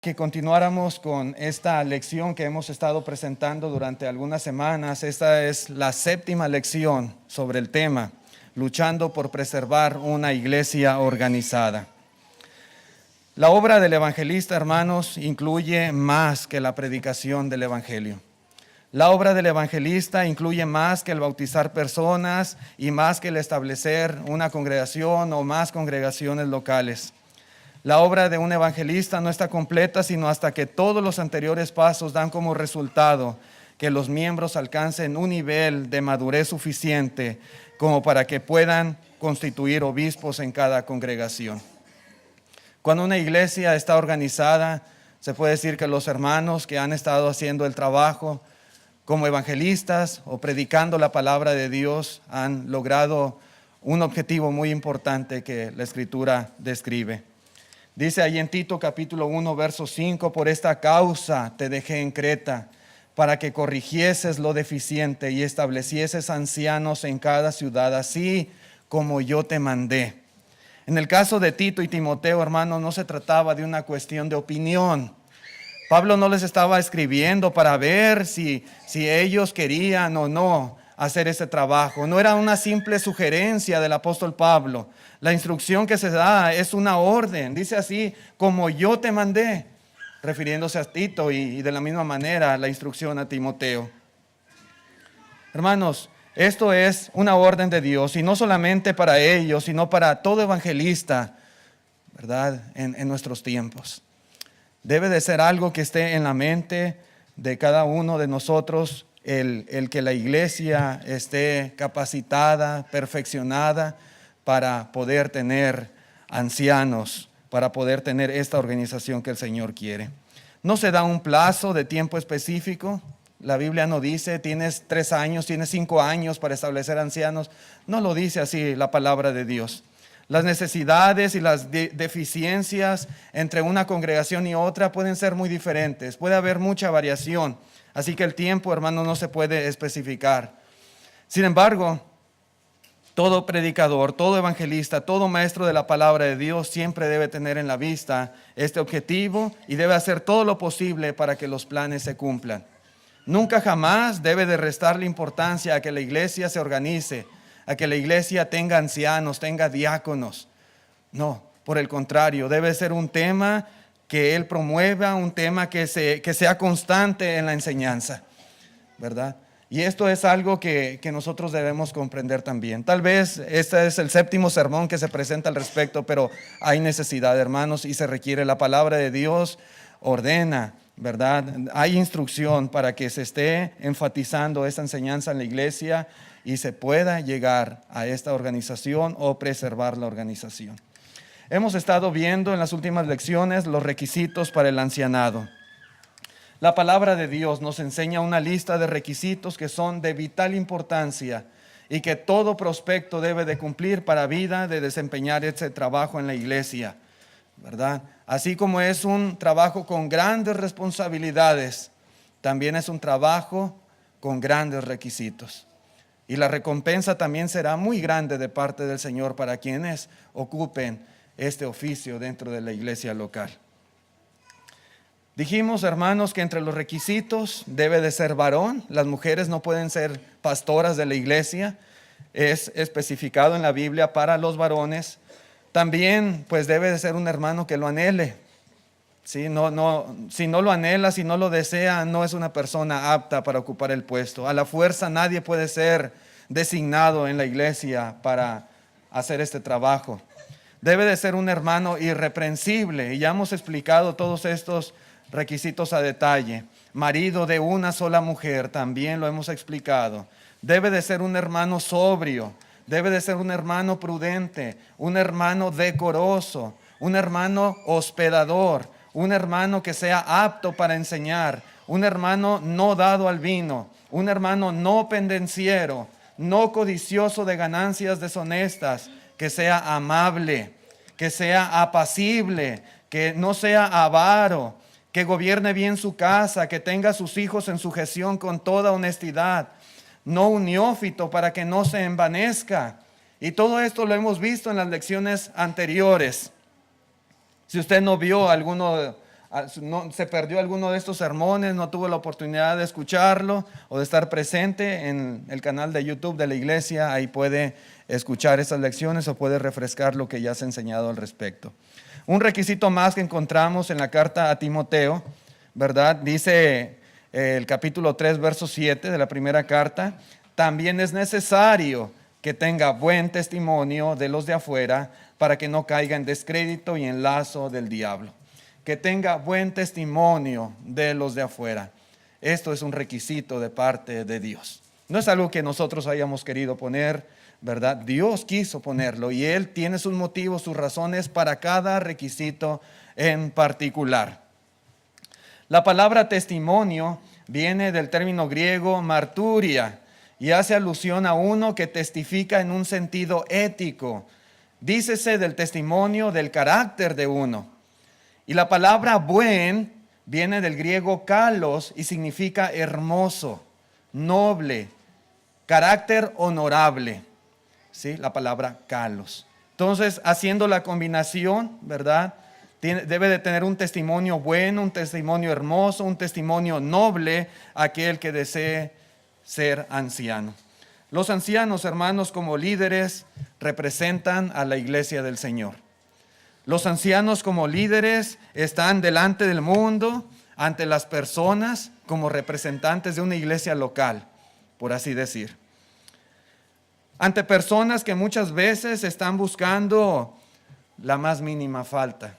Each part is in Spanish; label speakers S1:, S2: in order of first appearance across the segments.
S1: que continuáramos con esta lección que hemos estado presentando durante algunas semanas. Esta es la 7ª lección sobre el tema, luchando por preservar una iglesia organizada. La obra del evangelista, hermanos, incluye más que la predicación del evangelio. La obra del evangelista incluye más que el bautizar personas y más que el establecer una congregación o más congregaciones locales. La obra de un evangelista no está completa sino hasta que todos los anteriores pasos dan como resultado que los miembros alcancen un nivel de madurez suficiente como para que puedan constituir obispos en cada congregación. Cuando una iglesia está organizada, se puede decir que los hermanos que han estado haciendo el trabajo como evangelistas o predicando la palabra de Dios han logrado un objetivo muy importante que la Escritura describe. Dice ahí en Tito capítulo 1, verso 5, por esta causa te dejé en Creta, para que corrigieses lo deficiente y establecieses ancianos en cada ciudad, así como yo te mandé. En el caso de Tito y Timoteo, hermanos, no se trataba de una cuestión de opinión. Pablo no les estaba escribiendo para ver si ellos querían o no hacer ese trabajo. No era una simple sugerencia del apóstol Pablo. La instrucción que se da es una orden. Dice así, como yo te mandé, refiriéndose a Tito y de la misma manera la instrucción a Timoteo. Hermanos, esto es una orden de Dios y no solamente para ellos, sino para todo evangelista, ¿verdad? En nuestros tiempos. Debe de ser algo que esté en la mente de cada uno de nosotros, el que la iglesia esté capacitada, perfeccionada para poder tener ancianos, para poder tener esta organización que el Señor quiere. No se da un plazo de tiempo específico. La Biblia no dice, tienes 3 años, tienes 5 años para establecer ancianos. No lo dice así la palabra de Dios. Las necesidades y las deficiencias entre una congregación y otra pueden ser muy diferentes. Puede haber mucha variación. Así que el tiempo, hermano, no se puede especificar. Sin embargo, todo predicador, todo evangelista, todo maestro de la palabra de Dios siempre debe tener en la vista este objetivo y debe hacer todo lo posible para que los planes se cumplan. Nunca jamás debe de restarle importancia a que la iglesia se organice, a que la iglesia tenga ancianos, tenga diáconos. No, por el contrario, debe ser un tema que él promueva, un tema que sea constante en la enseñanza, ¿verdad? Y esto es algo que nosotros debemos comprender también. Tal vez este es el 7º sermón que se presenta al respecto, pero hay necesidad, hermanos, y se requiere. La palabra de Dios ordena, ¿verdad? Hay instrucción para que se esté enfatizando esta enseñanza en la iglesia y se pueda llegar a esta organización o preservar la organización. Hemos estado viendo en las últimas lecciones los requisitos para el ancianado. La palabra de Dios nos enseña una lista de requisitos que son de vital importancia y que todo prospecto debe de cumplir para vida de desempeñar ese trabajo en la iglesia, ¿verdad? Así como es un trabajo con grandes responsabilidades, también es un trabajo con grandes requisitos. Y la recompensa también será muy grande de parte del Señor para quienes ocupen este oficio dentro de la iglesia local. Dijimos, hermanos, que entre los requisitos debe de ser varón. Las mujeres no pueden ser pastoras de la iglesia. Es especificado en la Biblia para los varones. También, pues, debe de ser un hermano que lo anhele. ¿Sí? Si no lo anhela, si no lo desea, no es una persona apta para ocupar el puesto. A la fuerza nadie puede ser designado en la iglesia para hacer este trabajo. Debe de ser un hermano irreprensible. Y ya hemos explicado todos estos requisitos a detalle. Marido de una sola mujer, también lo hemos explicado. Debe de ser un hermano sobrio, debe de ser un hermano prudente, un hermano decoroso, un hermano hospedador, un hermano que sea apto para enseñar, un hermano no dado al vino, un hermano no pendenciero, no codicioso de ganancias deshonestas, que sea amable, que sea apacible, que no sea avaro, que gobierne bien su casa, que tenga a sus hijos en sujeción con toda honestidad, no un neófito para que no se envanezca. Y todo esto lo hemos visto en las lecciones anteriores. Si usted no vio alguna no, se perdió alguno de estos sermones, no tuvo la oportunidad de escucharlo o de estar presente en el canal de YouTube de la iglesia, ahí puede escuchar estas lecciones o puede refrescar lo que ya se ha enseñado al respecto. Un requisito más que encontramos en la carta a Timoteo, ¿verdad? Dice el capítulo 3, verso 7 de la primera carta: también es necesario que tenga buen testimonio de los de afuera, para que no caiga en descrédito y en lazo del diablo. Que tenga buen testimonio de los de afuera. Esto es un requisito de parte de Dios. No es algo que nosotros hayamos querido poner, ¿verdad? Dios quiso ponerlo y Él tiene sus motivos, sus razones para cada requisito en particular. La palabra testimonio viene del término griego marturia y hace alusión a uno que testifica en un sentido ético. Dícese del testimonio del carácter de uno. Y la palabra buen viene del griego kalos y significa hermoso, noble, carácter honorable. ¿Sí? La palabra kalos. Entonces, haciendo la combinación, ¿verdad? Debe de tener un testimonio bueno, un testimonio hermoso, un testimonio noble, aquel que desee ser anciano. Los ancianos, hermanos, como líderes, representan a la iglesia del Señor. Los ancianos como líderes están delante del mundo, ante las personas, como representantes de una iglesia local, por así decir. Ante personas que muchas veces están buscando la más mínima falta,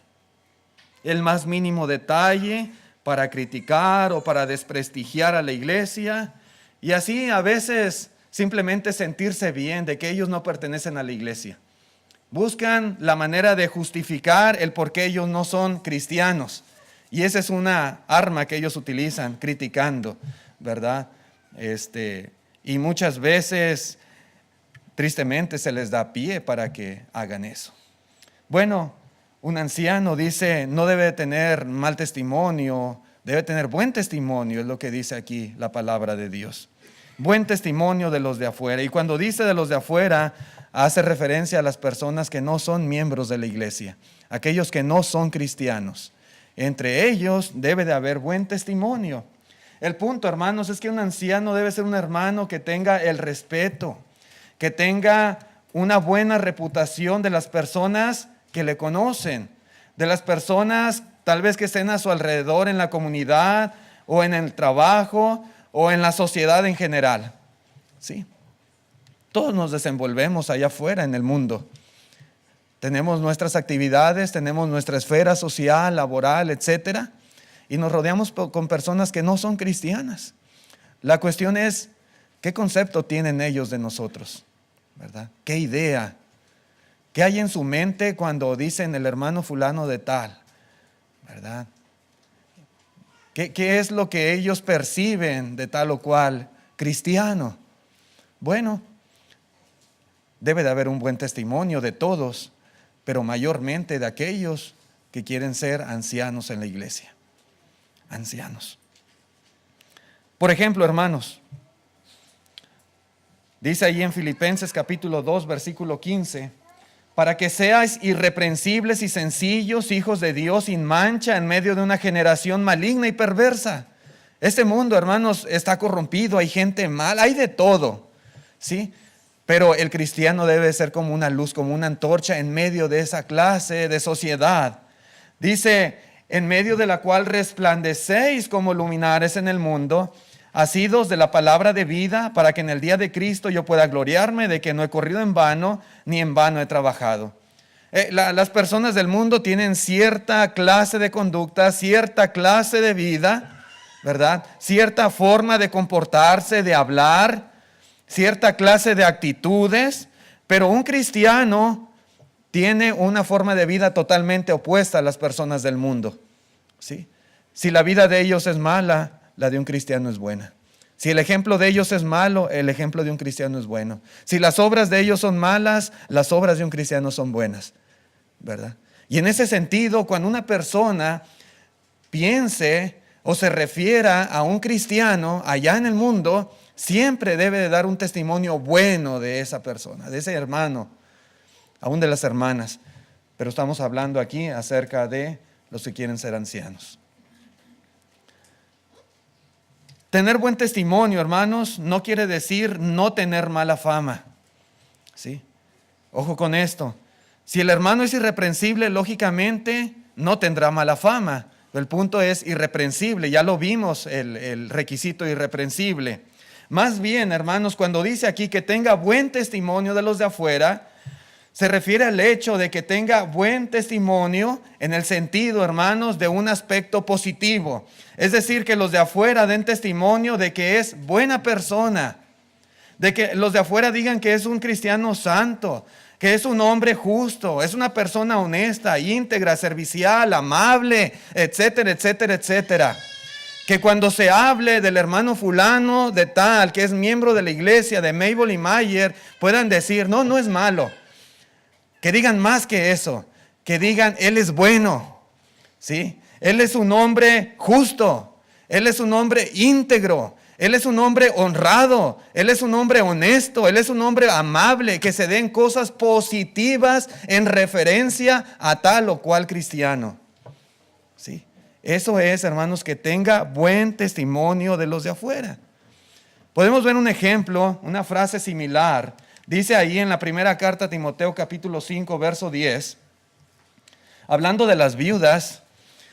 S1: el más mínimo detalle para criticar o para desprestigiar a la iglesia, y así a veces simplemente sentirse bien de que ellos no pertenecen a la iglesia. Buscan la manera de justificar el por qué ellos no son cristianos. Y esa es una arma que ellos utilizan, criticando, ¿verdad? Y muchas veces, tristemente, se les da pie para que hagan eso. Bueno, un anciano dice, no debe tener mal testimonio, debe tener buen testimonio, es lo que dice aquí la palabra de Dios. Buen testimonio de los de afuera. Y cuando dice de los de afuera, hace referencia a las personas que no son miembros de la iglesia, aquellos que no son cristianos. Entre ellos debe de haber buen testimonio. El punto, hermanos, es que un anciano debe ser un hermano que tenga el respeto, que tenga una buena reputación de las personas que le conocen, de las personas tal vez que estén a su alrededor en la comunidad o en el trabajo o en la sociedad en general. ¿Sí? Todos nos desenvolvemos allá afuera en el mundo. Tenemos nuestras actividades, tenemos nuestra esfera social, laboral, etcétera, y nos rodeamos con personas que no son cristianas. La cuestión es, ¿qué concepto tienen ellos de nosotros? ¿Verdad? ¿Qué idea? ¿Qué hay en su mente cuando dicen el hermano fulano de tal? ¿Verdad? ¿Qué es lo que ellos perciben de tal o cual cristiano? Bueno, debe de haber un buen testimonio de todos, pero mayormente de aquellos que quieren ser ancianos en la iglesia. Ancianos. Por ejemplo, hermanos, dice ahí en Filipenses capítulo 2, versículo 15, para que seáis irreprensibles y sencillos, hijos de Dios sin mancha en medio de una generación maligna y perversa. Este mundo, hermanos, está corrompido, hay gente mala, hay de todo, ¿sí? Pero el cristiano debe ser como una luz, como una antorcha en medio de esa clase de sociedad. Dice, en medio de la cual resplandecéis como luminares en el mundo, asidos de la palabra de vida, para que en el día de Cristo yo pueda gloriarme de que no he corrido en vano, ni en vano he trabajado. Las personas del mundo tienen cierta clase de conducta, cierta clase de vida, ¿verdad? Cierta forma de comportarse, de hablar, cierta clase de actitudes, pero un cristiano tiene una forma de vida totalmente opuesta a las personas del mundo, ¿sí? Si la vida de ellos es mala, la de un cristiano es buena. Si el ejemplo de ellos es malo, el ejemplo de un cristiano es bueno. Si las obras de ellos son malas, las obras de un cristiano son buenas, ¿verdad? Y en ese sentido, cuando una persona piense o se refiera a un cristiano allá en el mundo, siempre debe de dar un testimonio bueno de esa persona, de ese hermano, aún de las hermanas. Pero estamos hablando aquí acerca de los que quieren ser ancianos. Tener buen testimonio, hermanos, no quiere decir no tener mala fama. ¿Sí? Ojo con esto. Si el hermano es irreprensible, lógicamente no tendrá mala fama. El punto es irreprensible. Ya lo vimos, el requisito irreprensible. Más bien, hermanos, cuando dice aquí que tenga buen testimonio de los de afuera, se refiere al hecho de que tenga buen testimonio en el sentido, hermanos, de un aspecto positivo. Es decir, que los de afuera den testimonio de que es buena persona, de que los de afuera digan que es un cristiano santo, que es un hombre justo, es una persona honesta, íntegra, servicial, amable, etcétera, etcétera, etcétera. Que cuando se hable del hermano fulano de tal, que es miembro de la iglesia de Mabel y Mayer, puedan decir, no, no es malo. Que digan más que eso, que digan, él es bueno, ¿sí? Él es un hombre justo, él es un hombre íntegro, él es un hombre honrado, él es un hombre honesto, él es un hombre amable, que se den cosas positivas en referencia a tal o cual cristiano, ¿sí? Eso es, hermanos, que tenga buen testimonio de los de afuera. Podemos ver un ejemplo, una frase similar. Dice ahí en la primera carta a Timoteo capítulo 5, verso 10, hablando de las viudas,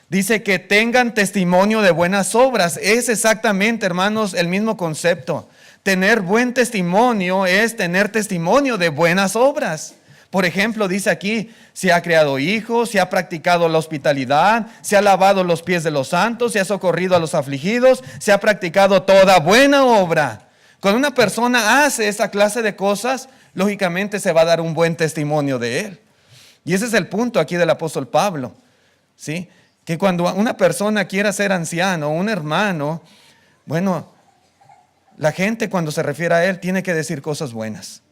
S1: dice que tengan testimonio de buenas obras. Es exactamente, hermanos, el mismo concepto. Tener buen testimonio es tener testimonio de buenas obras. Por ejemplo, dice aquí, se ha criado hijos, se ha practicado la hospitalidad, se ha lavado los pies de los santos, se ha socorrido a los afligidos, se ha practicado toda buena obra. Cuando una persona hace esa clase de cosas, lógicamente se va a dar un buen testimonio de él. Y ese es el punto aquí del apóstol Pablo, ¿sí? Que cuando una persona quiera ser anciano, un hermano, bueno, la gente cuando se refiere a él tiene que decir cosas buenas,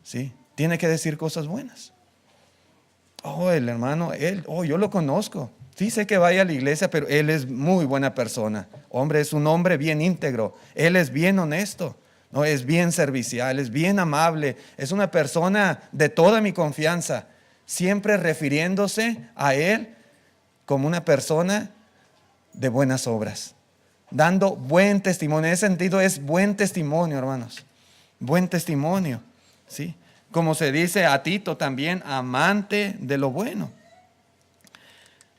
S1: ¿sí? Tiene que decir cosas buenas. Oh, el hermano, yo lo conozco. Sí sé que vaya a la iglesia, pero él es muy buena persona. Hombre, es un hombre bien íntegro. Él es bien honesto. No, es bien servicial, es bien amable. Es una persona de toda mi confianza. Siempre refiriéndose a él como una persona de buenas obras. Dando buen testimonio. En ese sentido es buen testimonio, hermanos. Buen testimonio, ¿sí? Como se dice a Tito también, amante de lo bueno.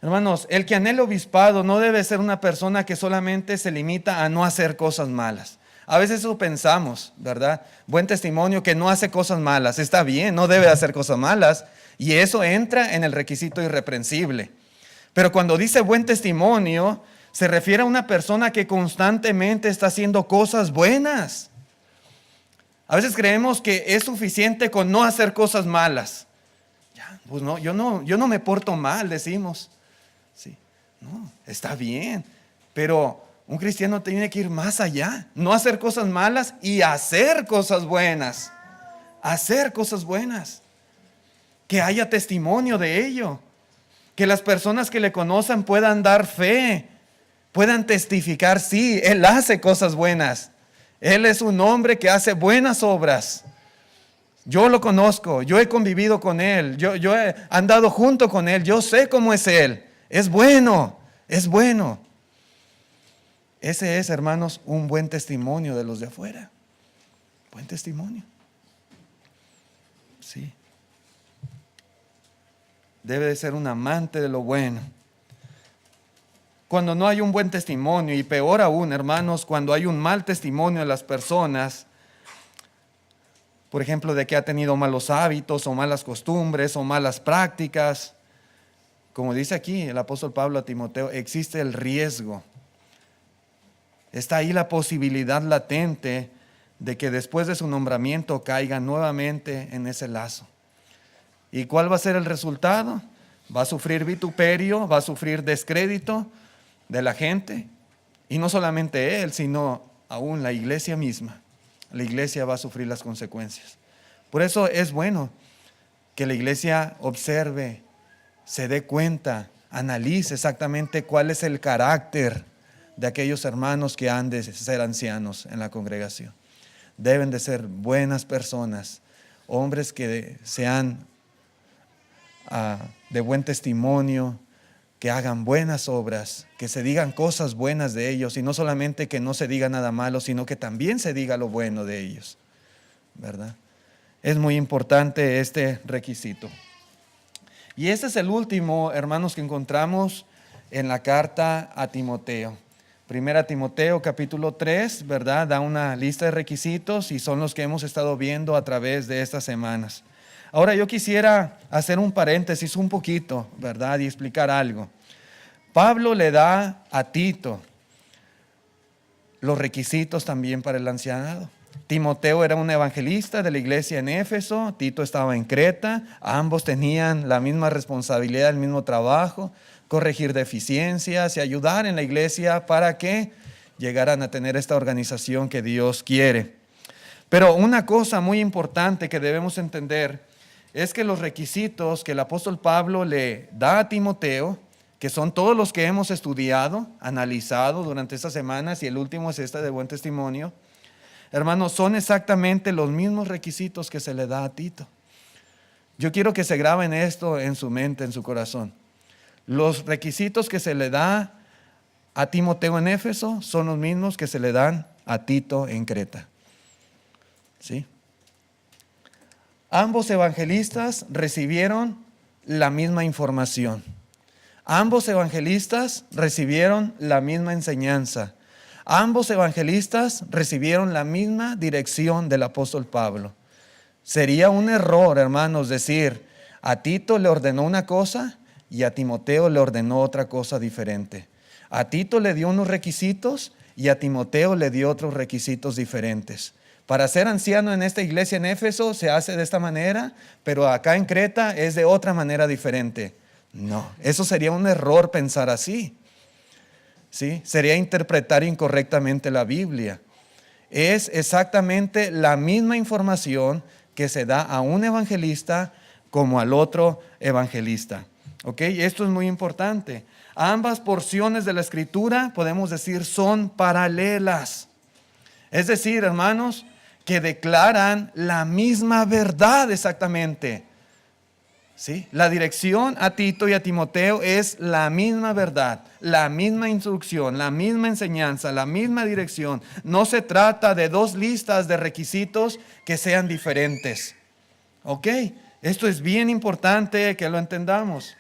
S1: Hermanos, el que anhela obispado no debe ser una persona que solamente se limita a no hacer cosas malas. A veces eso pensamos, ¿verdad? Buen testimonio que no hace cosas malas. Está bien, no debe hacer cosas malas. Y eso entra en el requisito irreprensible. Pero cuando dice buen testimonio, se refiere a una persona que constantemente está haciendo cosas buenas. A veces creemos que es suficiente con no hacer cosas malas. Ya, pues no, yo no me porto mal, decimos. Sí, no, está bien, pero un cristiano tiene que ir más allá, no hacer cosas malas y hacer cosas buenas. Hacer cosas buenas. Que haya testimonio de ello. Que las personas que le conozcan puedan dar fe, puedan testificar, sí, él hace cosas buenas. Él es un hombre que hace buenas obras. Yo lo conozco, yo he convivido con él, yo he andado junto con él, yo sé cómo es él. Es bueno, es bueno. Ese es, hermanos, un buen testimonio de los de afuera. Buen testimonio. Sí. Debe de ser un amante de lo bueno. Cuando no hay un buen testimonio, y peor aún, hermanos, cuando hay un mal testimonio de las personas, por ejemplo, de que ha tenido malos hábitos o malas costumbres o malas prácticas, como dice aquí el apóstol Pablo a Timoteo, existe el riesgo. Está ahí la posibilidad latente de que después de su nombramiento caiga nuevamente en ese lazo. ¿Y cuál va a ser el resultado? Va a sufrir vituperio, va a sufrir descrédito de la gente, y no solamente él, sino aún la iglesia misma. La iglesia va a sufrir las consecuencias. Por eso es bueno que la iglesia observe, se dé cuenta, analice exactamente cuál es el carácter de aquellos hermanos que han de ser ancianos en la congregación. Deben de ser buenas personas, hombres que sean de buen testimonio, que hagan buenas obras, que se digan cosas buenas de ellos, y no solamente que no se diga nada malo, sino que también se diga lo bueno de ellos, ¿verdad? Es muy importante este requisito. Y este es el último, hermanos, que encontramos en la carta a Timoteo. Primera Timoteo capítulo 3, ¿verdad? Da una lista de requisitos y son los que hemos estado viendo a través de estas semanas. Ahora yo quisiera hacer un paréntesis un poquito, ¿verdad? Y explicar algo. Pablo le da a Tito los requisitos también para el ancianado. Timoteo era un evangelista de la iglesia en Éfeso, Tito estaba en Creta, ambos tenían la misma responsabilidad, el mismo trabajo, corregir deficiencias y ayudar en la iglesia para que llegaran a tener esta organización que Dios quiere. Pero una cosa muy importante que debemos entender es que los requisitos que el apóstol Pablo le da a Timoteo, que son todos los que hemos estudiado, analizado durante estas semanas, y el último es este de buen testimonio, hermanos, son exactamente los mismos requisitos que se le da a Tito. Yo quiero que se graben esto en su mente, en su corazón. Los requisitos que se le da a Timoteo en Éfeso son los mismos que se le dan a Tito en Creta. ¿Sí? Ambos evangelistas recibieron la misma información. Ambos evangelistas recibieron la misma enseñanza. Ambos evangelistas recibieron la misma dirección del apóstol Pablo. Sería un error, hermanos, decir, a Tito le ordenó una cosa y a Timoteo le ordenó otra cosa diferente. A Tito le dio unos requisitos y a Timoteo le dio otros requisitos diferentes. Para ser anciano en esta iglesia en Éfeso se hace de esta manera, pero acá en Creta es de otra manera diferente. No, eso sería un error pensar así. ¿Sí? Sería interpretar incorrectamente la Biblia. Es exactamente la misma información que se da a un evangelista como al otro evangelista. ¿Ok? Esto es muy importante. Ambas porciones de la Escritura, podemos decir, son paralelas. Es decir, hermanos, que declaran la misma verdad exactamente. ¿Sí? La dirección a Tito y a Timoteo es la misma verdad, la misma instrucción, la misma enseñanza, la misma dirección. No se trata de dos listas de requisitos que sean diferentes. ¿Ok? Esto es bien importante que lo entendamos.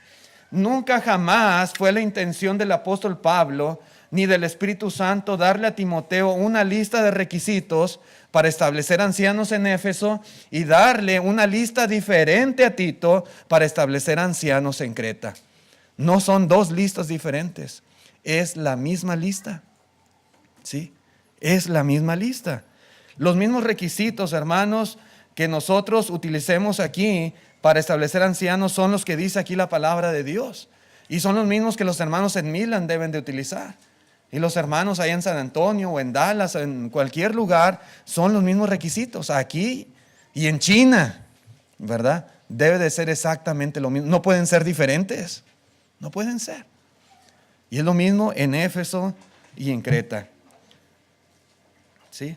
S1: Nunca jamás fue la intención del apóstol Pablo ni del Espíritu Santo darle a Timoteo una lista de requisitos para establecer ancianos en Éfeso y darle una lista diferente a Tito para establecer ancianos en Creta. No son dos listas diferentes, es la misma lista. ¿Sí? Es la misma lista. Los mismos requisitos, hermanos, que nosotros utilicemos aquí para establecer ancianos son los que dice aquí la palabra de Dios. Y son los mismos que los hermanos en Milán deben de utilizar. Y los hermanos allá en San Antonio o en Dallas, en cualquier lugar, son los mismos requisitos. Aquí y en China, ¿verdad? Debe de ser exactamente lo mismo. No pueden ser diferentes. No pueden ser. Y es lo mismo en Éfeso y en Creta. ¿Sí?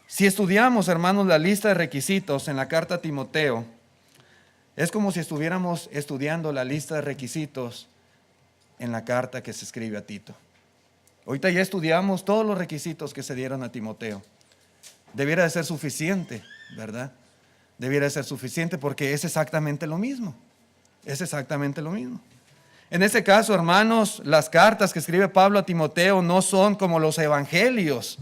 S1: Si estudiamos, hermanos, la lista de requisitos en la carta a Timoteo, es como si estuviéramos estudiando la lista de requisitos en la carta que se escribe a Tito. Ahorita ya estudiamos todos los requisitos que se dieron a Timoteo. Debiera de ser suficiente, ¿verdad? Debiera de ser suficiente porque es exactamente lo mismo. Es exactamente lo mismo. En este caso, hermanos, las cartas que escribe Pablo a Timoteo no son como los evangelios,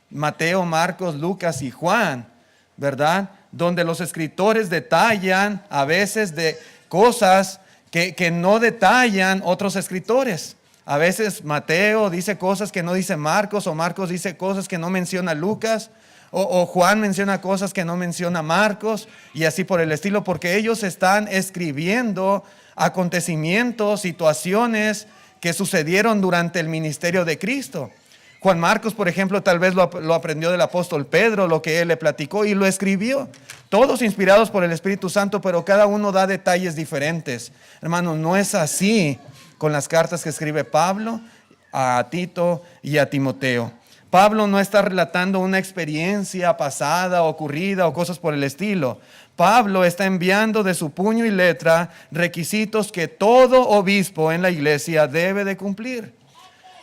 S1: Mateo, Marcos, Lucas y Juan, ¿verdad? Donde los escritores detallan a veces de cosas que no detallan otros escritores. A veces Mateo dice cosas que no dice Marcos, o Marcos dice cosas que no menciona Lucas, o Juan menciona cosas que no menciona Marcos, y así por el estilo, porque ellos están escribiendo acontecimientos, situaciones que sucedieron durante el ministerio de Cristo. Juan Marcos, por ejemplo, tal vez lo aprendió del apóstol Pedro, lo que él le platicó y lo escribió. Todos inspirados por el Espíritu Santo, pero cada uno da detalles diferentes. Hermanos, no es así con las cartas que escribe Pablo a Tito y a Timoteo. Pablo no está relatando una experiencia pasada, ocurrida o cosas por el estilo. Pablo está enviando de su puño y letra requisitos que todo obispo en la iglesia debe de cumplir.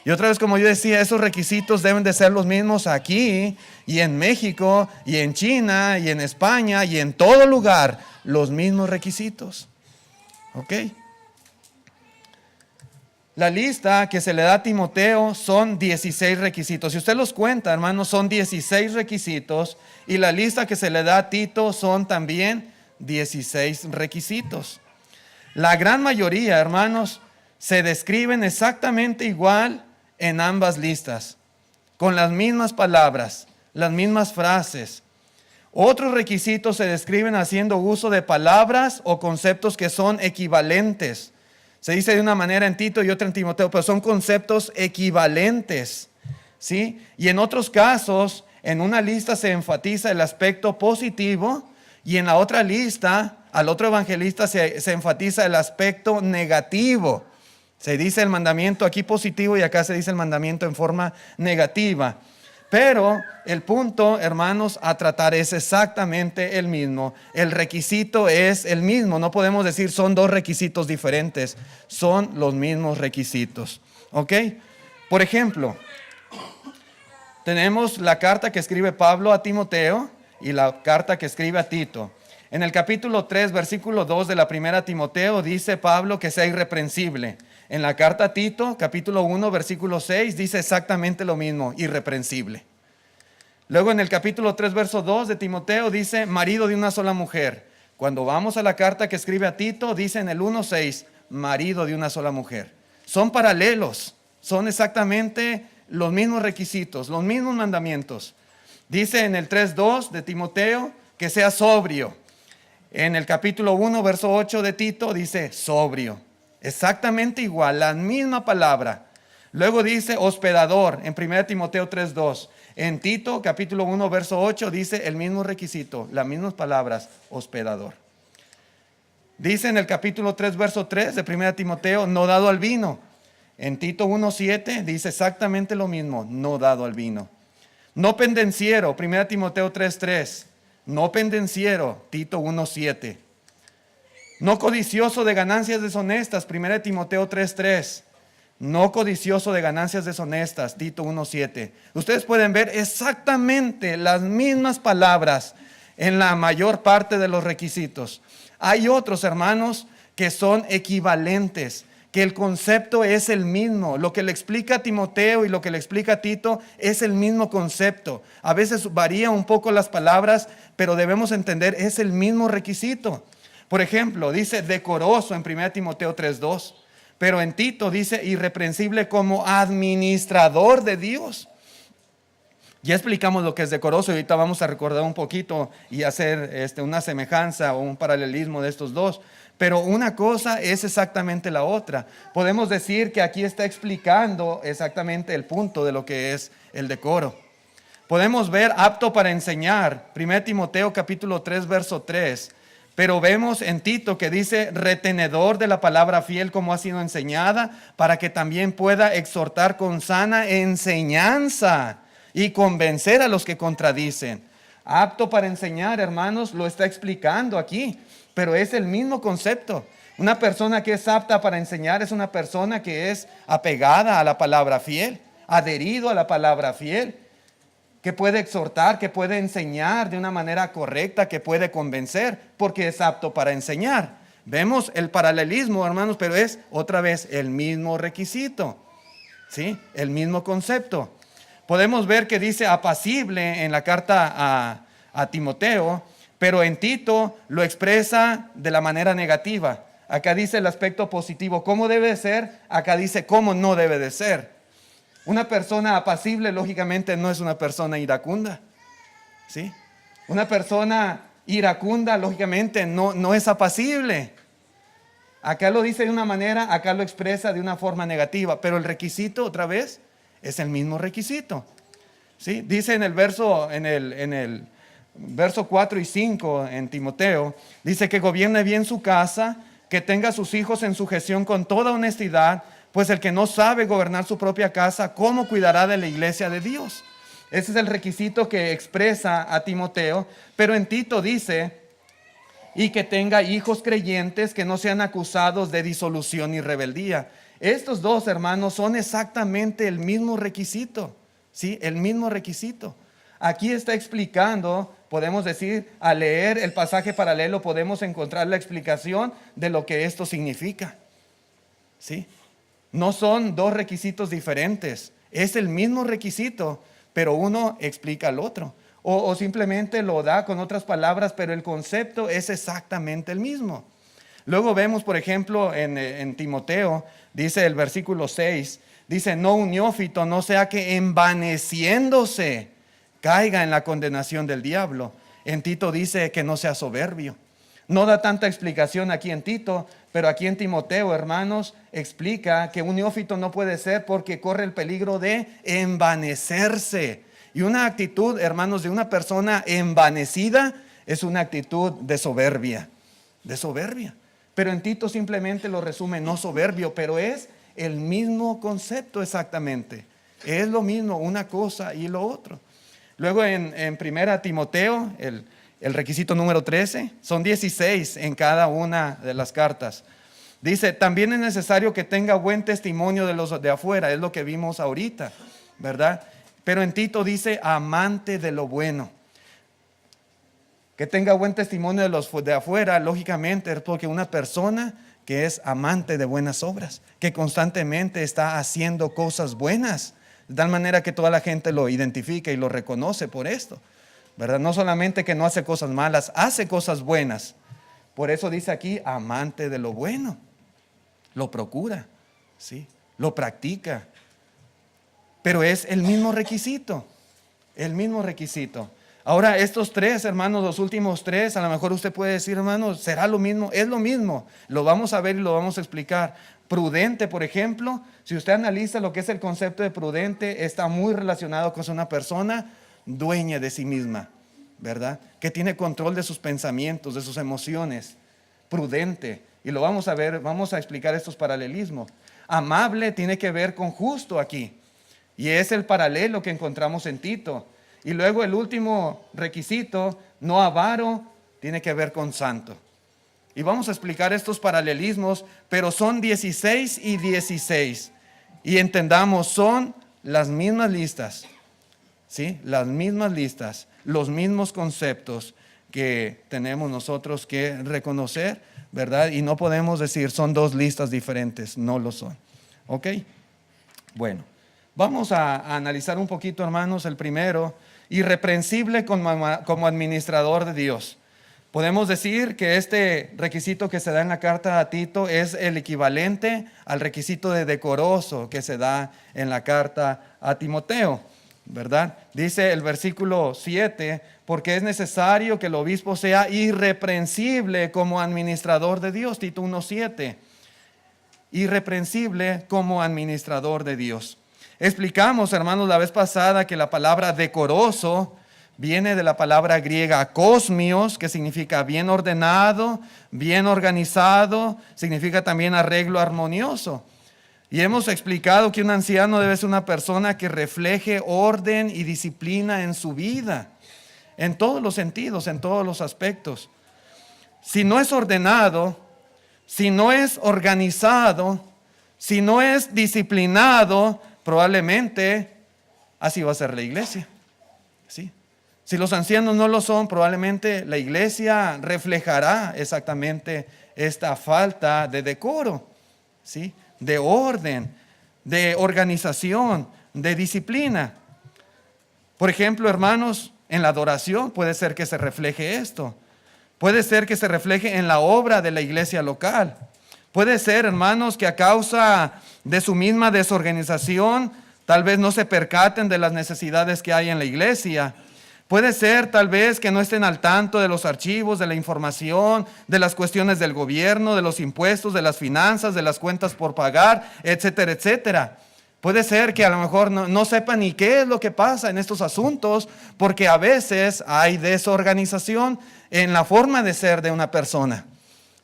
S1: Y otra vez, como yo decía, esos requisitos deben de ser los mismos aquí y en México y en China y en España y en todo lugar, los mismos requisitos. ¿Ok? La lista que se le da a Timoteo son 16 requisitos. Si usted los cuenta, hermanos, son 16 requisitos. Y la lista que se le da a Tito son también 16 requisitos. La gran mayoría, hermanos, se describen exactamente igual en ambas listas, con las mismas palabras, las mismas frases. Otros requisitos se describen haciendo uso de palabras o conceptos que son equivalentes. Se dice de una manera en Tito y otra en Timoteo, pero son conceptos equivalentes, ¿sí? Y en otros casos, en una lista se enfatiza el aspecto positivo y en la otra lista, al otro evangelista se enfatiza el aspecto negativo. Se dice el mandamiento aquí positivo y acá se dice el mandamiento en forma negativa. Pero el punto, hermanos, a tratar es exactamente el mismo. El requisito es el mismo. No podemos decir son dos requisitos diferentes. Son los mismos requisitos. ¿Ok? Por ejemplo, tenemos la carta que escribe Pablo a Timoteo y la carta que escribe a Tito. En el capítulo 3, versículo 2 de la primera Timoteo dice Pablo que sea irreprensible. En la carta a Tito, capítulo 1, versículo 6, dice exactamente lo mismo, irreprensible. Luego en el capítulo 3, verso 2 de Timoteo dice marido de una sola mujer. Cuando vamos a la carta que escribe a Tito, dice en el 1:6, marido de una sola mujer. Son paralelos, son exactamente los mismos requisitos, los mismos mandamientos. Dice en el 3:2 de Timoteo que sea sobrio. En el capítulo 1, verso 8 de Tito dice sobrio. Exactamente igual, la misma palabra. Luego dice hospedador en 1 Timoteo 3:2. En Tito capítulo 1 verso 8 dice el mismo requisito, las mismas palabras, hospedador. Dice en el capítulo 3 verso 3 de 1 Timoteo, no dado al vino. En Tito 1:7 dice exactamente lo mismo, no dado al vino. No pendenciero, 1 Timoteo 3:3. No pendenciero, Tito 1:7. No codicioso de ganancias deshonestas, 1 Timoteo 3:3. No codicioso de ganancias deshonestas, Tito 1:7. Ustedes pueden ver exactamente las mismas palabras en la mayor parte de los requisitos. Hay otros, hermanos, que son equivalentes, que el concepto es el mismo. Lo que le explica a Timoteo y lo que le explica a Tito es el mismo concepto. A veces varía un poco las palabras, pero debemos entender, es el mismo requisito. Por ejemplo, dice decoroso en 1 Timoteo 3:2, pero en Tito dice irreprensible como administrador de Dios. Ya explicamos lo que es decoroso y ahorita vamos a recordar un poquito y hacer una semejanza o un paralelismo de estos dos. Pero una cosa es exactamente la otra. Podemos decir que aquí está explicando exactamente el punto de lo que es el decoro. Podemos ver apto para enseñar, 1 Timoteo capítulo 3 verso 3. Pero vemos en Tito que dice retenedor de la palabra fiel como ha sido enseñada, para que también pueda exhortar con sana enseñanza y convencer a los que contradicen. Apto para enseñar, hermanos, lo está explicando aquí, pero es el mismo concepto. Una persona que es apta para enseñar es una persona que es apegada a la palabra fiel, adherido a la palabra fiel, que puede exhortar, que puede enseñar de una manera correcta, que puede convencer, porque es apto para enseñar. Vemos el paralelismo, hermanos, pero es otra vez el mismo requisito, ¿sí? El mismo concepto. Podemos ver que dice apacible en la carta a Timoteo, pero en Tito lo expresa de la manera negativa. Acá dice el aspecto positivo, cómo debe de ser, acá dice cómo no debe de ser. Una persona apacible, lógicamente, no es una persona iracunda, ¿sí? Una persona iracunda, lógicamente, no es apacible. Acá lo dice de una manera, acá lo expresa de una forma negativa, pero el requisito, otra vez, es el mismo requisito, ¿sí? Dice en el verso 4 y 5 en Timoteo, dice que gobierne bien su casa, que tenga a sus hijos en sujeción con toda honestidad, pues el que no sabe gobernar su propia casa, ¿cómo cuidará de la iglesia de Dios? Ese es el requisito que expresa a Timoteo, pero en Tito dice, y que tenga hijos creyentes que no sean acusados de disolución y rebeldía. Estos dos, hermanos, son exactamente el mismo requisito, ¿sí? El mismo requisito. Aquí está explicando, podemos decir, al leer el pasaje paralelo, podemos encontrar la explicación de lo que esto significa, ¿sí? No son dos requisitos diferentes, es el mismo requisito, pero uno explica al otro. O simplemente lo da con otras palabras, pero el concepto es exactamente el mismo. Luego vemos, por ejemplo, en Timoteo, dice el versículo 6, dice, no un neófito, no sea que envaneciéndose caiga en la condenación del diablo. En Tito dice que no sea soberbio. No da tanta explicación aquí en Tito, pero aquí en Timoteo, hermanos, explica que un neófito no puede ser porque corre el peligro de envanecerse. Y una actitud, hermanos, de una persona envanecida es una actitud de soberbia, de soberbia. Pero en Tito simplemente lo resume, no soberbio, pero es el mismo concepto exactamente. Es lo mismo, una cosa y lo otro. Luego en primera Timoteo, el requisito número 13, son 16 en cada una de las cartas. Dice, también es necesario que tenga buen testimonio de los de afuera, es lo que vimos ahorita, ¿verdad? Pero en Tito dice, amante de lo bueno. Que tenga buen testimonio de los de afuera, lógicamente, es porque una persona que es amante de buenas obras, que constantemente está haciendo cosas buenas, de tal manera que toda la gente lo identifica y lo reconoce por esto, ¿verdad? No solamente que no hace cosas malas, hace cosas buenas. Por eso dice aquí, amante de lo bueno. Lo procura, ¿sí? Lo practica. Pero es el mismo requisito, el mismo requisito. Ahora, estos tres, hermanos, los últimos tres, a lo mejor usted puede decir, hermanos, ¿será lo mismo? Es lo mismo. Lo vamos a ver y lo vamos a explicar. Prudente, por ejemplo, si usted analiza lo que es el concepto de prudente, está muy relacionado con una persona dueña de sí misma, ¿verdad? Que tiene control de sus pensamientos, de sus emociones. Prudente. Y lo vamos a ver, vamos a explicar estos paralelismos. Amable tiene que ver con justo aquí. Y es el paralelo que encontramos en Tito. Y luego el último requisito, no avaro, tiene que ver con santo. Y vamos a explicar estos paralelismos, pero son 16 y 16. Y entendamos, son las mismas listas, ¿sí? Las mismas listas, los mismos conceptos que tenemos nosotros que reconocer, ¿verdad? Y no podemos decir, son dos listas diferentes, no lo son. ¿Ok? Bueno, vamos a analizar un poquito, hermanos, el primero, irreprensible como administrador de Dios. Podemos decir que este requisito que se da en la carta a Tito es el equivalente al requisito de decoroso que se da en la carta a Timoteo, ¿verdad? Dice el versículo 7, porque es necesario que el obispo sea irreprensible como administrador de Dios, Tito 1:7, irreprensible como administrador de Dios. Explicamos, hermanos, la vez pasada que la palabra decoroso viene de la palabra griega kosmios, que significa bien ordenado, bien organizado, significa también arreglo armonioso. Y hemos explicado que un anciano debe ser una persona que refleje orden y disciplina en su vida, en todos los sentidos, en todos los aspectos. Si no es ordenado, si no es organizado, si no es disciplinado, probablemente así va a ser la iglesia, ¿sí? Si los ancianos no lo son, probablemente la iglesia reflejará exactamente esta falta de decoro, ¿sí? De orden, de organización, de disciplina. Por ejemplo, hermanos, en la adoración puede ser que se refleje esto. Puede ser que se refleje en la obra de la iglesia local. Puede ser, hermanos, que a causa de su misma desorganización, tal vez no se percaten de las necesidades que hay en la iglesia. Puede ser tal vez que no estén al tanto de los archivos, de la información, de las cuestiones del gobierno, de los impuestos, de las finanzas, de las cuentas por pagar, etcétera, etcétera. Puede ser que a lo mejor no sepan ni qué es lo que pasa en estos asuntos, porque a veces hay desorganización en la forma de ser de una persona,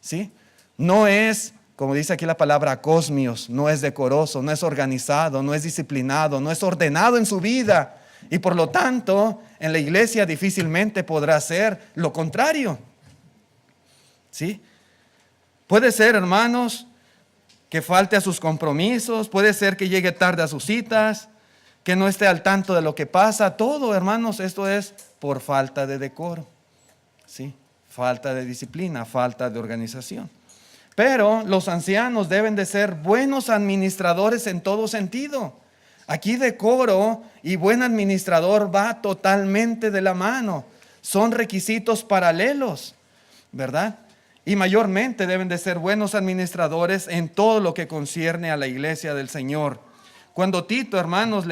S1: ¿sí? No es, como dice aquí la palabra kosmios, no es decoroso, no es organizado, no es disciplinado, no es ordenado en su vida. Y por lo tanto, en la iglesia difícilmente podrá ser lo contrario. ¿Sí? Puede ser, hermanos, que falte a sus compromisos, puede ser que llegue tarde a sus citas, que no esté al tanto de lo que pasa. Todo, hermanos, esto es por falta de decoro. ¿Sí? Falta de disciplina, falta de organización. Pero los ancianos deben de ser buenos administradores en todo sentido. Aquí decoro y buen administrador va totalmente de la mano. Son requisitos paralelos, ¿verdad? Y mayormente deben de ser buenos administradores en todo lo que concierne a la iglesia del Señor. Cuando Tito, hermanos,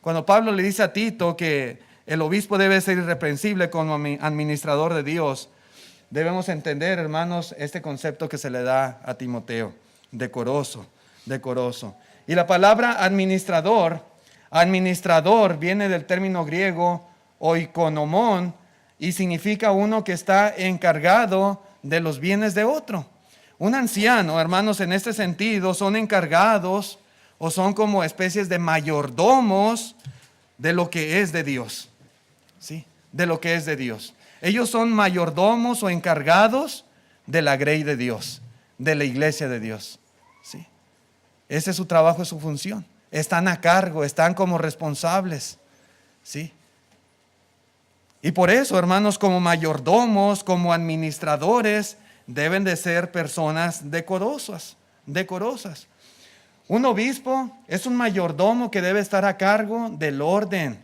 S1: cuando Pablo le dice a Tito que el obispo debe ser irreprensible como administrador de Dios, debemos entender, hermanos, este concepto que se le da a Timoteo, decoroso. Y la palabra administrador viene del término griego oikonomón y significa uno que está encargado de los bienes de otro. Un anciano, hermanos, en este sentido son encargados o son como especies de mayordomos de lo que es de Dios. ¿Sí? De lo que es de Dios. Ellos son mayordomos o encargados de la grey de Dios, de la iglesia de Dios. ¿Sí? Ese es su trabajo y su función. Están a cargo, están como responsables. ¿Sí? Y por eso, hermanos, como mayordomos, como administradores, deben de ser personas decorosas. Un obispo es un mayordomo que debe estar a cargo del orden,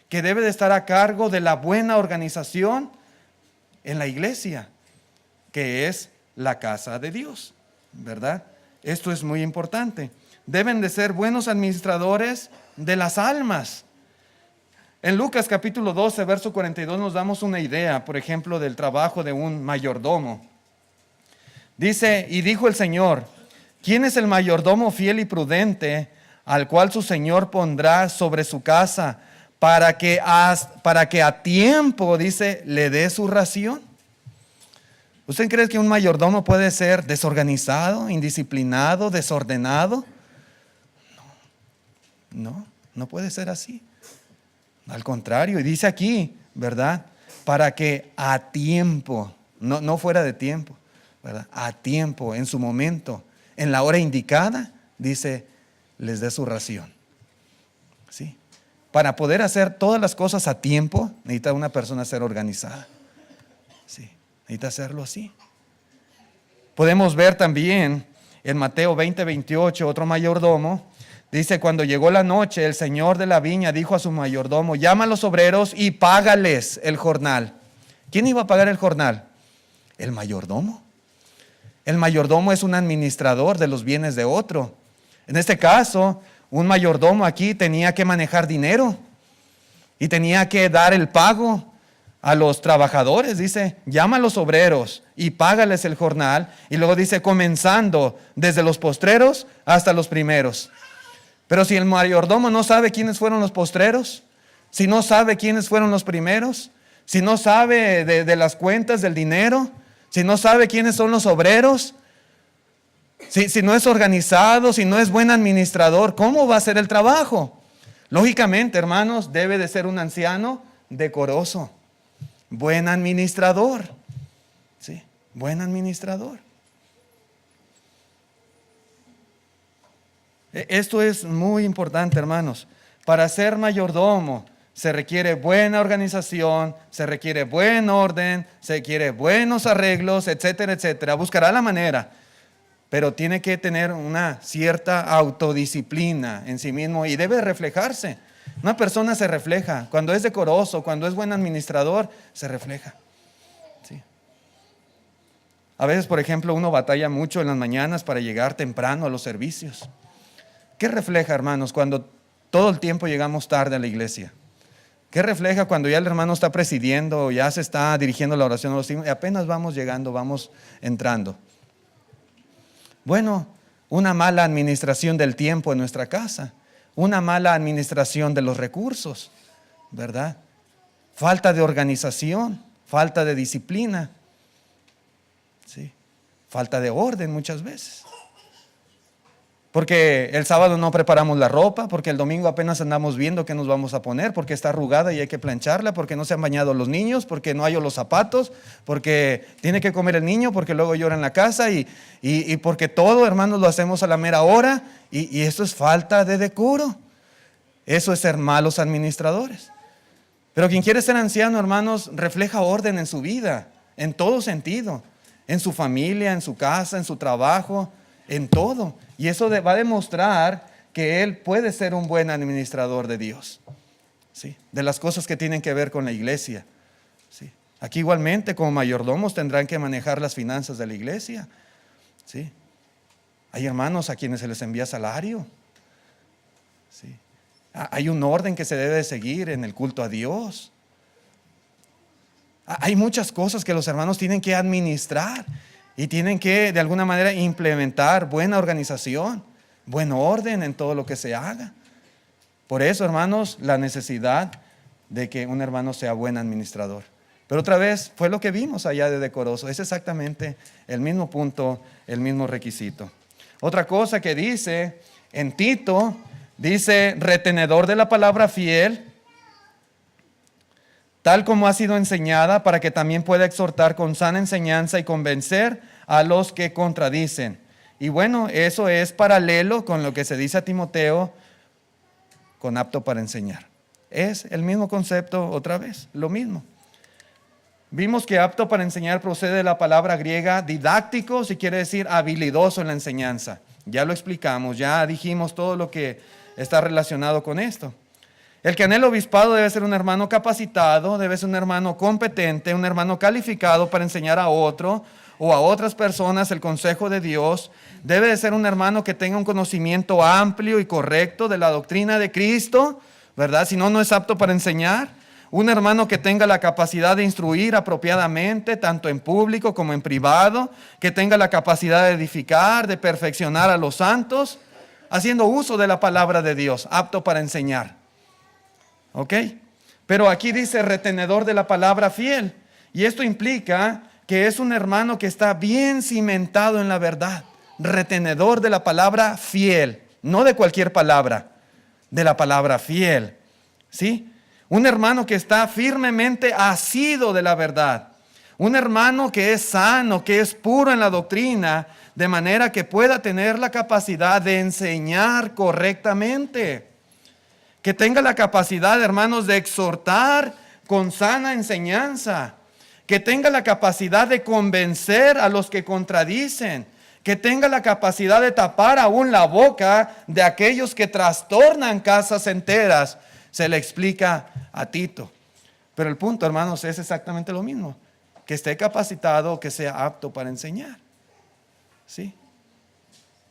S1: que debe de estar a cargo de la buena organización en la iglesia, que es la casa de Dios, ¿verdad? Esto es muy importante. Deben de ser buenos administradores de las almas. En Lucas capítulo 12, verso 42 nos damos una idea, por ejemplo, del trabajo de un mayordomo. Dice, y dijo el Señor, ¿quién es el mayordomo fiel y prudente al cual su Señor pondrá sobre su casa para que a tiempo, dice, le dé su ración? ¿Usted cree que un mayordomo puede ser desorganizado, indisciplinado, desordenado? No puede ser así. Al contrario, y dice aquí, ¿verdad? Para que a tiempo, no fuera de tiempo, ¿verdad? A tiempo, en su momento, en la hora indicada, dice, les dé su ración. ¿Sí? Para poder hacer todas las cosas a tiempo, necesita una persona ser organizada. ¿Sí? Necesita hacerlo así. Podemos ver también en Mateo 20:28, otro mayordomo, dice, cuando llegó la noche, el señor de la viña dijo a su mayordomo, llama a los obreros y págales el jornal. ¿Quién iba a pagar el jornal? El mayordomo. El mayordomo es un administrador de los bienes de otro. En este caso, un mayordomo aquí tenía que manejar dinero y tenía que dar el pago a los trabajadores. Dice, llama a los obreros y págales el jornal. Y luego dice, comenzando desde los postreros hasta los primeros. Pero si el mayordomo no sabe quiénes fueron los postreros, si no sabe quiénes fueron los primeros, si no sabe de las cuentas del dinero, si no sabe quiénes son los obreros, si no es organizado, si no es buen administrador, ¿cómo va a ser el trabajo? Lógicamente, hermanos, debe de ser un anciano decoroso, buen administrador. ¿Sí? Buen administrador. Esto es muy importante, hermanos. Para ser mayordomo se requiere buena organización, se requiere buen orden, se requiere buenos arreglos, etcétera, etcétera. Buscará la manera, pero tiene que tener una cierta autodisciplina en sí mismo y debe reflejarse. Una persona se refleja. Cuando es decoroso, cuando es buen administrador, se refleja. ¿Sí? A veces, por ejemplo, uno batalla mucho en las mañanas para llegar temprano a los servicios. ¿Qué refleja, hermanos, cuando todo el tiempo llegamos tarde a la iglesia? ¿Qué refleja cuando ya el hermano está presidiendo, ya se está dirigiendo la oración a los hijos y apenas vamos llegando, vamos entrando? Bueno, una mala administración del tiempo en nuestra casa, una mala administración de los recursos, ¿verdad? Falta de organización, falta de disciplina, ¿sí? Falta de orden muchas veces. porque el sábado no preparamos la ropa, porque el domingo apenas andamos viendo qué nos vamos a poner, porque está arrugada y hay que plancharla, porque no se han bañado los niños, porque no hay los zapatos, porque tiene que comer el niño, porque luego llora en la casa y porque todo, hermanos, lo hacemos a la mera hora y eso es falta de decoro. Eso es ser malos administradores. Pero quien quiere ser anciano, hermanos, refleja orden en su vida, en todo sentido, en su familia, en su casa, en su trabajo, en todo. Y eso va a demostrar que él puede ser un buen administrador de Dios, ¿sí? De las cosas que tienen que ver con la iglesia, ¿sí? Aquí igualmente como mayordomos tendrán que manejar las finanzas de la iglesia, ¿sí? Hay hermanos a quienes se les envía salario, ¿sí? Hay un orden que se debe seguir en el culto a Dios. Hay muchas cosas que los hermanos tienen que administrar y tienen que de alguna manera implementar buena organización, buen orden en todo lo que se haga. Por eso, hermanos, la necesidad de que un hermano sea buen administrador. Pero otra vez, fue lo que vimos allá de decoroso. Es exactamente el mismo punto, el mismo requisito. Otra cosa que dice en Tito, dice retenedor de la palabra fiel, tal como ha sido enseñada, para que también pueda exhortar con sana enseñanza y convencer a los que contradicen. Y bueno, eso es paralelo con lo que se dice a Timoteo, con apto para enseñar. Es el mismo concepto otra vez, lo mismo. Vimos que apto para enseñar procede de la palabra griega didáctico, si quiere decir habilidoso en la enseñanza. Ya lo explicamos, ya dijimos todo lo que está relacionado con esto. El que anhela obispado debe ser un hermano capacitado, debe ser un hermano competente, un hermano calificado para enseñar a otro o a otras personas el consejo de Dios. Debe de ser un hermano que tenga un conocimiento amplio y correcto de la doctrina de Cristo, ¿verdad? Si no, no es apto para enseñar. Un hermano que tenga la capacidad de instruir apropiadamente, tanto en público como en privado, que tenga la capacidad de edificar, de perfeccionar a los santos, haciendo uso de la palabra de Dios, apto para enseñar. ¿Ok? Pero aquí dice retenedor de la palabra fiel. Y esto implica que es un hermano que está bien cimentado en la verdad. Retenedor de la palabra fiel. No de cualquier palabra, de la palabra fiel. ¿Sí? Un hermano que está firmemente asido de la verdad. Un hermano que es sano, que es puro en la doctrina, de manera que pueda tener la capacidad de enseñar correctamente. Que tenga la capacidad, hermanos, de exhortar con sana enseñanza. Que tenga la capacidad de convencer a los que contradicen. Que tenga la capacidad de tapar aún la boca de aquellos que trastornan casas enteras. Se le explica a Tito. Pero el punto, hermanos, es exactamente lo mismo. Que esté capacitado, que sea apto para enseñar. ¿Sí?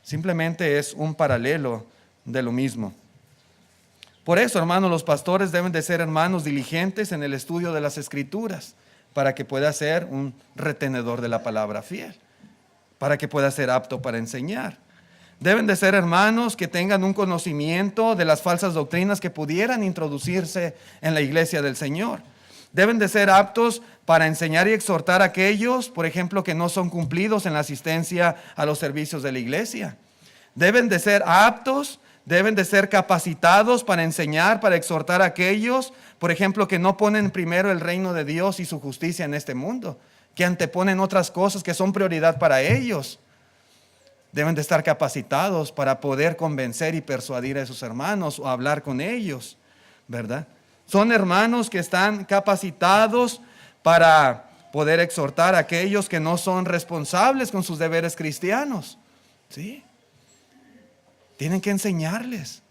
S1: Simplemente es un paralelo de lo mismo. Por eso, hermanos, los pastores deben de ser hermanos diligentes en el estudio de las Escrituras, para que pueda ser un retenedor de la palabra fiel, para que pueda ser apto para enseñar. Deben de ser hermanos que tengan un conocimiento de las falsas doctrinas que pudieran introducirse en la iglesia del Señor. Deben de ser aptos para enseñar y exhortar a aquellos, por ejemplo, que no son cumplidos en la asistencia a los servicios de la iglesia. Deben de ser aptos, deben de ser capacitados para enseñar, para exhortar a aquellos, por ejemplo, que no ponen primero el reino de Dios y su justicia en este mundo, que anteponen otras cosas que son prioridad para ellos. Deben de estar capacitados para poder convencer y persuadir a sus hermanos o hablar con ellos, ¿verdad? Son hermanos que están capacitados para poder exhortar a aquellos que no son responsables con sus deberes cristianos, ¿sí? Tienen que enseñarles,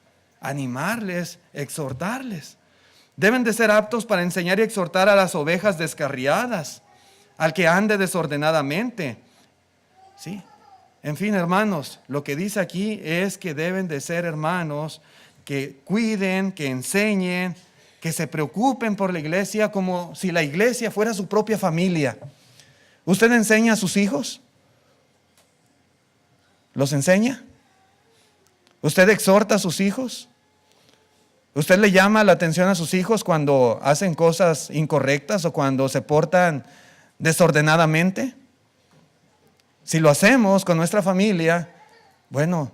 S1: animarles, exhortarles. Deben de ser aptos para enseñar y exhortar a las ovejas descarriadas, al que ande desordenadamente, ¿sí? En fin, hermanos, lo que dice aquí es que deben de ser hermanos que cuiden, que enseñen, que se preocupen por la iglesia como si la iglesia fuera su propia familia. ¿Usted enseña a sus hijos? ¿Los enseña? ¿Usted exhorta a sus hijos? ¿Usted le llama la atención a sus hijos cuando hacen cosas incorrectas o cuando se portan desordenadamente? Si lo hacemos con nuestra familia, bueno,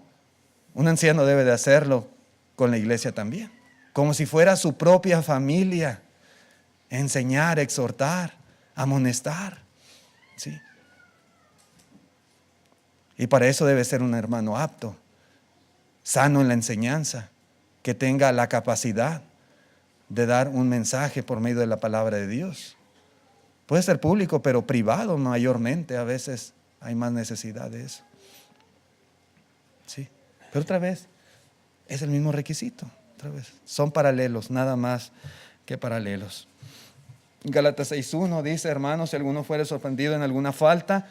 S1: Un anciano debe de hacerlo con la iglesia también, como si fuera su propia familia. Enseñar, exhortar, amonestar, ¿sí? Y para eso debe ser un hermano apto, sano en la enseñanza, que tenga la capacidad de dar un mensaje por medio de la palabra de Dios. Puede ser público, pero privado mayormente. A veces hay más necesidad de eso. Sí. Pero otra vez, es el mismo requisito. Otra vez, son paralelos, nada más que paralelos. Gálatas 6:1 dice: hermanos, si alguno fuere sorprendido en alguna falta,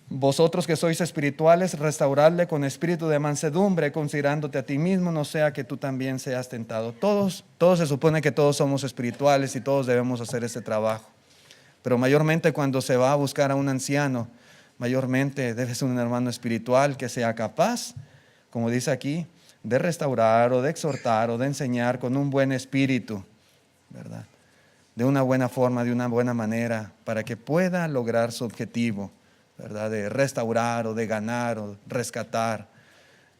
S1: vosotros que sois espirituales, restauradle con espíritu de mansedumbre, considerándote a ti mismo, no sea que tú también seas tentado. Todos se supone que todos somos espirituales y todos debemos hacer este trabajo. Pero mayormente cuando se va a buscar a un anciano, mayormente debe ser un hermano espiritual que sea capaz, como dice aquí, de restaurar o de exhortar o de enseñar con un buen espíritu, ¿verdad? De una buena forma, de una buena manera, para que pueda lograr su objetivo, ¿verdad? De restaurar o de ganar o rescatar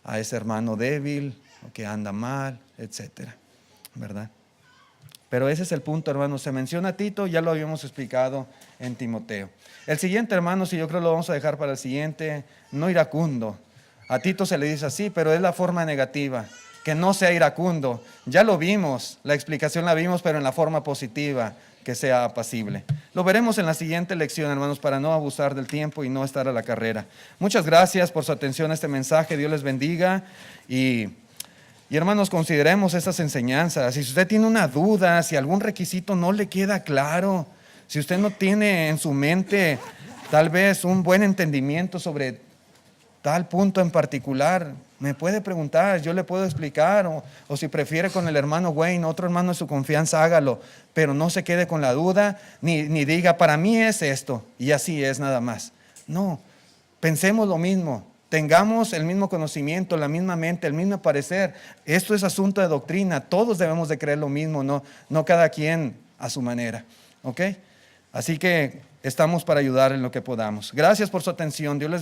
S1: a ese hermano débil o que anda mal, etcétera, ¿verdad? Pero ese es el punto, hermanos. Se menciona a Tito, ya lo habíamos explicado en Timoteo. El siguiente, hermanos, y yo creo lo vamos a dejar para el siguiente, no iracundo. A Tito se le dice así, pero es la forma negativa, que no sea iracundo. Ya lo vimos, la explicación la vimos, pero en la forma positiva, que sea apacible. Lo veremos en la siguiente lección, hermanos, para no abusar del tiempo y no estar a la carrera. Muchas gracias por su atención a este mensaje. Dios les bendiga y hermanos, consideremos estas enseñanzas. Si usted tiene una duda, si algún requisito no le queda claro, si usted no tiene en su mente tal vez un buen entendimiento sobre tal punto en particular, me puede preguntar, yo le puedo explicar, o si prefiere con el hermano Wayne, otro hermano de su confianza, hágalo, pero no se quede con la duda, ni diga, para mí es esto, y así es nada más. No, pensemos lo mismo. Tengamos el mismo conocimiento, la misma mente, el mismo parecer. Esto es asunto de doctrina. Todos debemos de creer lo mismo, no cada quien a su manera. ¿Ok? Así que estamos para ayudar en lo que podamos. Gracias por su atención. Dios les